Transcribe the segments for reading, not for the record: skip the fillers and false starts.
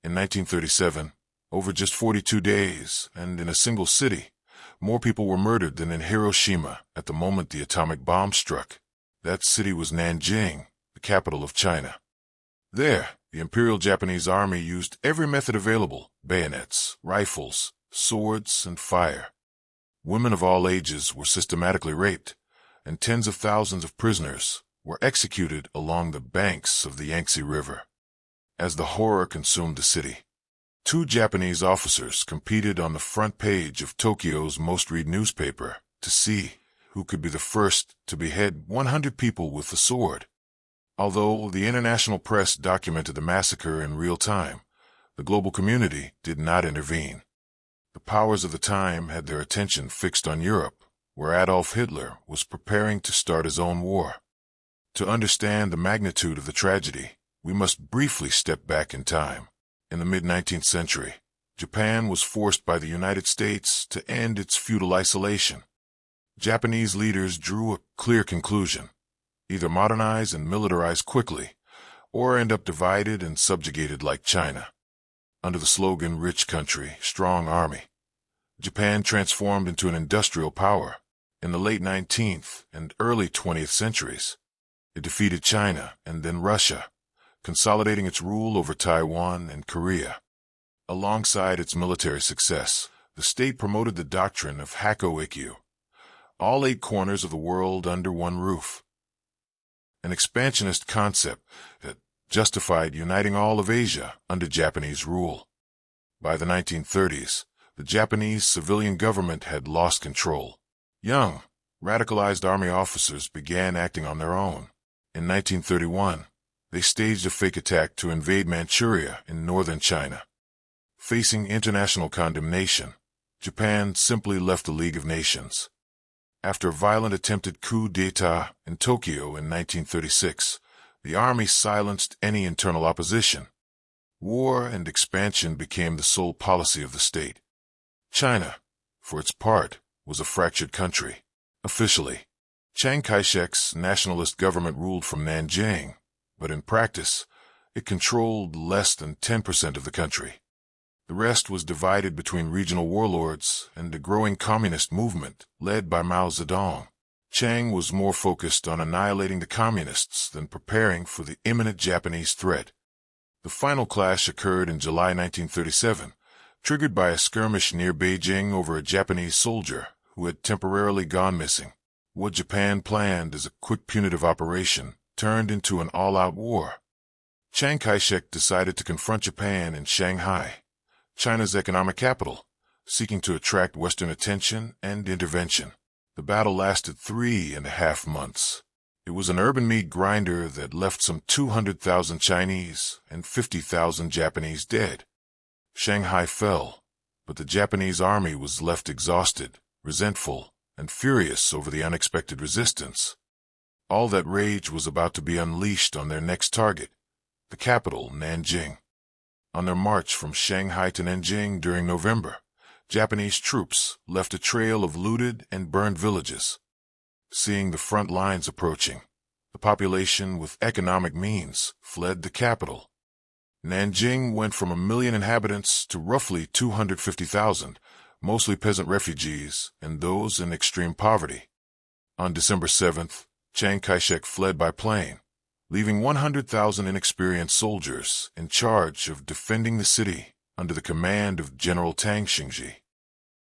In 1937, over just 42 days, and in a single city, more people were murdered than in Hiroshima at the moment the atomic bomb struck. That city was Nanjing, the capital of China. There, the Imperial Japanese Army used every method available: bayonets, rifles, swords, and fire. Women of all ages were systematically raped, and tens of thousands of prisoners were executed along the banks of the Yangtze River. As the horror consumed the city, 2 Japanese officers competed on the front page of Tokyo's most-read newspaper to see who could be the first to behead 100 people with the sword. Although the international press documented the massacre in real time, the global community did not intervene. The powers of the time had their attention fixed on Europe, where Adolf Hitler was preparing to start his own war. To understand the magnitude of the tragedy, we must briefly step back in time. In the mid-19th century, Japan was forced by the United States to end its feudal isolation. Japanese leaders drew a clear conclusion: either modernize and militarize quickly, or end up divided and subjugated like China. Under the slogan "Rich Country, Strong Army," Japan transformed into an industrial power. In the late 19th and early 20th centuries, it defeated China and then Russia, consolidating its rule over Taiwan and Korea. Alongside its military success, the state promoted the doctrine of Hakko-Ikkyu, all 8 corners of the world under one roof, an expansionist concept that justified uniting all of Asia under Japanese rule. By the 1930s, the Japanese civilian government had lost control. Young, radicalized army officers began acting on their own. In 1931, they staged a fake attack to invade Manchuria in northern China. Facing international condemnation, Japan simply left the League of Nations. After a violent attempted coup d'etat in Tokyo in 1936, the army silenced any internal opposition. War and expansion became the sole policy of the state. China, for its part, was a fractured country. Officially, Chiang Kai-shek's nationalist government ruled from Nanjing, but in practice, it controlled less than 10% of the country. The rest was divided between regional warlords and a growing communist movement led by Mao Zedong. Chiang was more focused on annihilating the communists than preparing for the imminent Japanese threat. The final clash occurred in July 1937, triggered by a skirmish near Beijing over a Japanese soldier who had temporarily gone missing. What Japan planned as a quick punitive operation turned into an all-out war. Chiang Kai-shek decided to confront Japan in Shanghai, China's economic capital, seeking to attract Western attention and intervention. The battle lasted 3.5 months. It was an urban meat grinder that left some 200,000 Chinese and 50,000 Japanese dead. Shanghai fell, but the Japanese army was left exhausted, resentful, and furious over the unexpected resistance. All that rage was about to be unleashed on their next target, the capital, Nanjing. On their march from Shanghai to Nanjing during November, Japanese troops left a trail of looted and burned villages. Seeing the front lines approaching, the population with economic means fled the capital. Nanjing went from 1 million inhabitants to roughly 250,000, mostly peasant refugees and those in extreme poverty. On December 7th, Chiang Kai-shek fled by plane, leaving 100,000 inexperienced soldiers in charge of defending the city under the command of General Tang Xingji.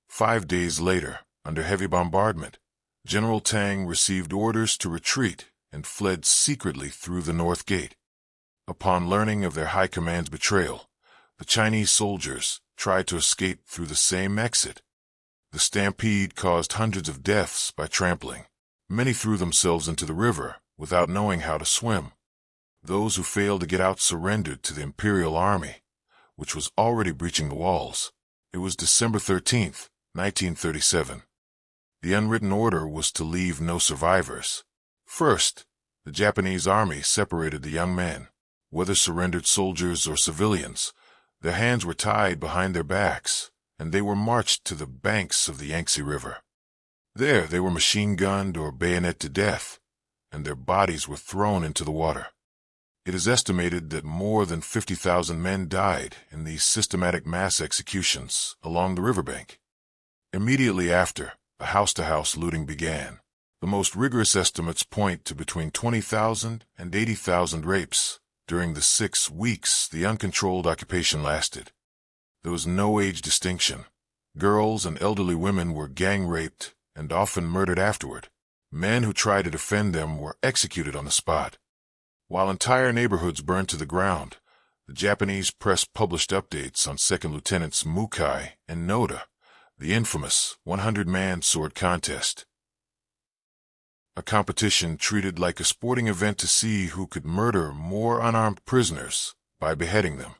5 days later, under heavy bombardment, General Tang received orders to retreat and fled secretly through the North Gate. Upon learning of their high command's betrayal, the Chinese soldiers tried to escape through the same exit. The stampede caused hundreds of deaths by trampling. Many threw themselves into the river without knowing how to swim. Those who failed to get out surrendered to the Imperial Army, which was already breaching the walls. It was December 13th, 1937. The unwritten order was to leave no survivors. First, the Japanese army separated the young men. Whether surrendered soldiers or civilians, their hands were tied behind their backs, and they were marched to the banks of the Yangtze River. There they were machine-gunned or bayoneted to death, and their bodies were thrown into the water. It is estimated that more than 50,000 men died in these systematic mass executions along the riverbank. Immediately after, a house-to-house looting began. The most rigorous estimates point to between 20,000 and 80,000 rapes during the 6 weeks the uncontrolled occupation lasted. There was no age distinction. Girls and elderly women were gang-raped and often murdered afterward. Men who tried to defend them were executed on the spot. While entire neighborhoods burned to the ground, the Japanese press published updates on Second Lieutenants Mukai and Noda, the infamous 100-man sword contest. A competition treated like a sporting event to see who could murder more unarmed prisoners by beheading them.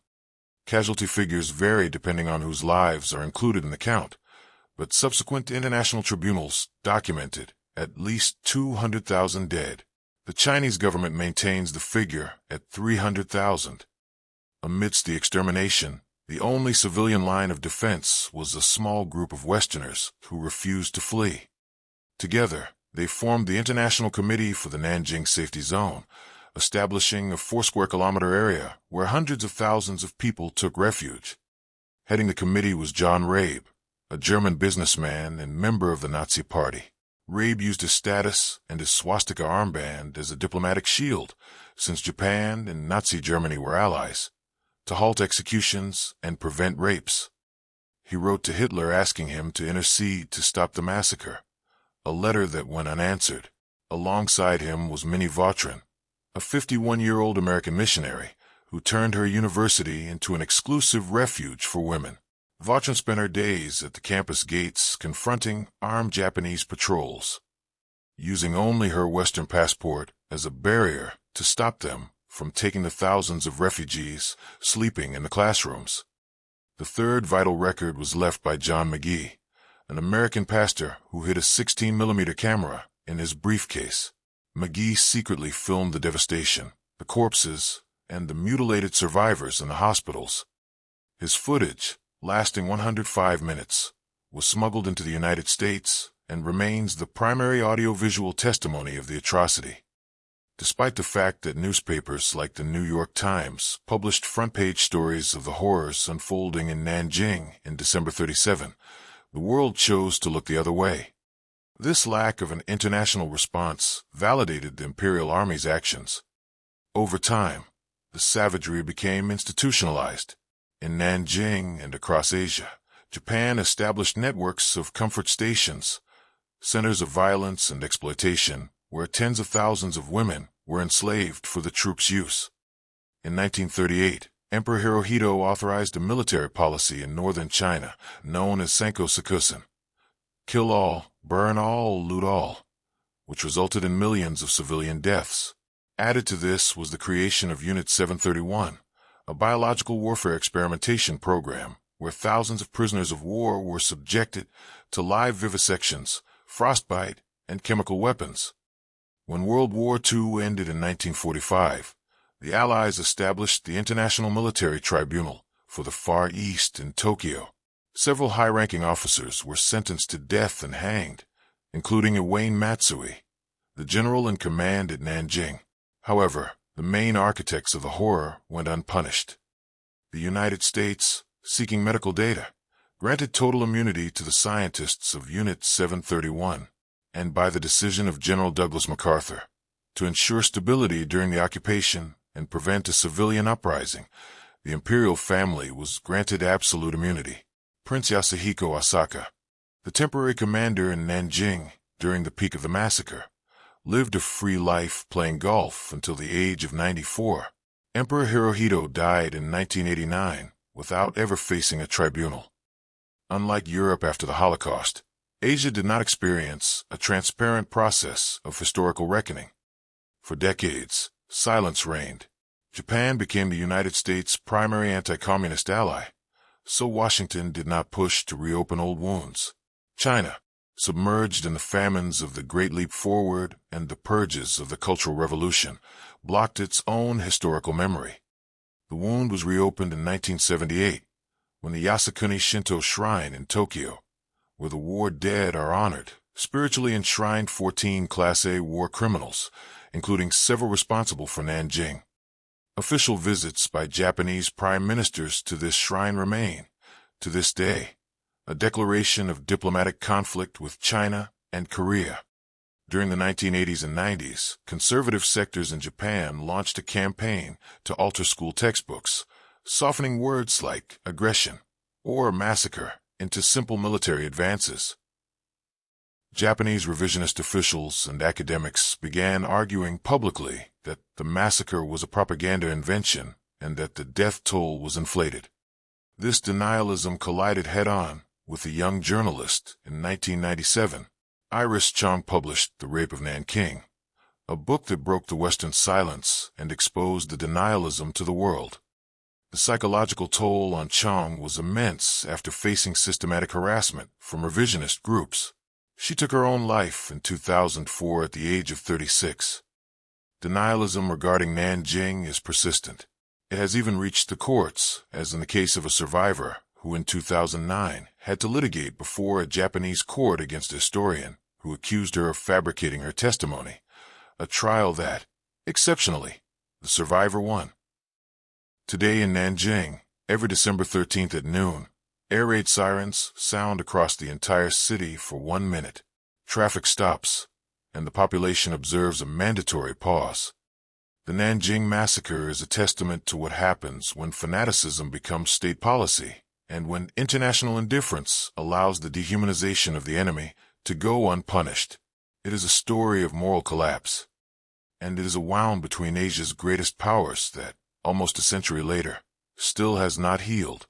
Casualty figures vary depending on whose lives are included in the count, but subsequent international tribunals documented at least 200,000 dead. The Chinese government maintains the figure at 300,000. Amidst the extermination, the only civilian line of defense was a small group of Westerners who refused to flee. Together, they formed the International Committee for the Nanjing Safety Zone, establishing a 4-square-kilometer area where hundreds of thousands of people took refuge. Heading the committee was John Rabe, a German businessman and member of the Nazi Party. Rabe used his status and his swastika armband as a diplomatic shield, since Japan and Nazi Germany were allies, to halt executions and prevent rapes. He wrote to Hitler asking him to intercede to stop the massacre, a letter that went unanswered. Alongside him was Minnie Vautrin, a 51-year-old American missionary who turned her university into an exclusive refuge for women. Vautrin spent her days at the campus gates confronting armed Japanese patrols, using only her Western passport as a barrier to stop them from taking the thousands of refugees sleeping in the classrooms. The third vital record was left by John McGee, an American pastor who hid a 16mm camera in his briefcase. McGee secretly filmed the devastation, the corpses, and the mutilated survivors in the hospitals. His footage, lasting 105 minutes, was smuggled into the United States and remains the primary audiovisual testimony of the atrocity. Despite the fact that newspapers like the New York Times published front-page stories of the horrors unfolding in Nanjing in December 1937, the world chose to look the other way. This lack of an international response validated the Imperial Army's actions. Over time, the savagery became institutionalized. In Nanjing and across Asia, Japan established networks of comfort stations, centers of violence and exploitation, where tens of thousands of women were enslaved for the troops' use. In 1938, Emperor Hirohito authorized a military policy in northern China known as Sanko Sakusen, kill all, burn all, loot all, which resulted in millions of civilian deaths. Added to this was the creation of Unit 731, a biological warfare experimentation program where thousands of prisoners of war were subjected to live vivisections, frostbite, and chemical weapons. When World War II ended in 1945, the Allies established the International Military Tribunal for the Far East in Tokyo. Several high-ranking officers were sentenced to death and hanged, including Iwane Matsui, the general in command at Nanjing. However, the main architects of the horror went unpunished. The United States, seeking medical data, granted total immunity to the scientists of Unit 731, and by the decision of General Douglas MacArthur, to ensure stability during the occupation and prevent a civilian uprising, the imperial family was granted absolute immunity. Prince Yasuhiko Asaka, the temporary commander in Nanjing during the peak of the massacre, lived a free life playing golf until the age of 94. Emperor Hirohito died in 1989 without ever facing a tribunal. Unlike Europe after the Holocaust, Asia did not experience a transparent process of historical reckoning. For decades, silence reigned. Japan became the United States' primary anti-communist ally, so Washington did not push to reopen old wounds. China, submerged in the famines of the Great Leap Forward and the purges of the Cultural Revolution, blocked its own historical memory. The wound was reopened in 1978, when the Yasukuni Shinto Shrine in Tokyo, where the war dead are honored, spiritually enshrined 14 Class A war criminals, including several responsible for Nanjing. Official visits by Japanese prime ministers to this shrine remain, to this day, a declaration of diplomatic conflict with China and Korea. During the 1980s and 90s, conservative sectors in Japan launched a campaign to alter school textbooks, softening words like aggression or massacre into simple military advances. Japanese revisionist officials and academics began arguing publicly that the massacre was a propaganda invention and that the death toll was inflated. This denialism collided head-on with a young journalist in 1997. Iris Chong published The Rape of Nanking, a book that broke the Western silence and exposed the denialism to the world. The psychological toll on Chong was immense after facing systematic harassment from revisionist groups. She took her own life in 2004 at the age of 36. Denialism regarding Nanjing is persistent. It has even reached the courts, as in the case of a survivor who in 2009 had to litigate before a Japanese court against a historian who accused her of fabricating her testimony, a trial that, exceptionally, the survivor won. Today in Nanjing, every December 13th at noon, air raid sirens sound across the entire city for 1 minute. Traffic stops, and the population observes a mandatory pause. The Nanjing Massacre is a testament to what happens when fanaticism becomes state policy, and when international indifference allows the dehumanization of the enemy to go unpunished. It is a story of moral collapse, and it is a wound between Asia's greatest powers that, almost a century later, still has not healed.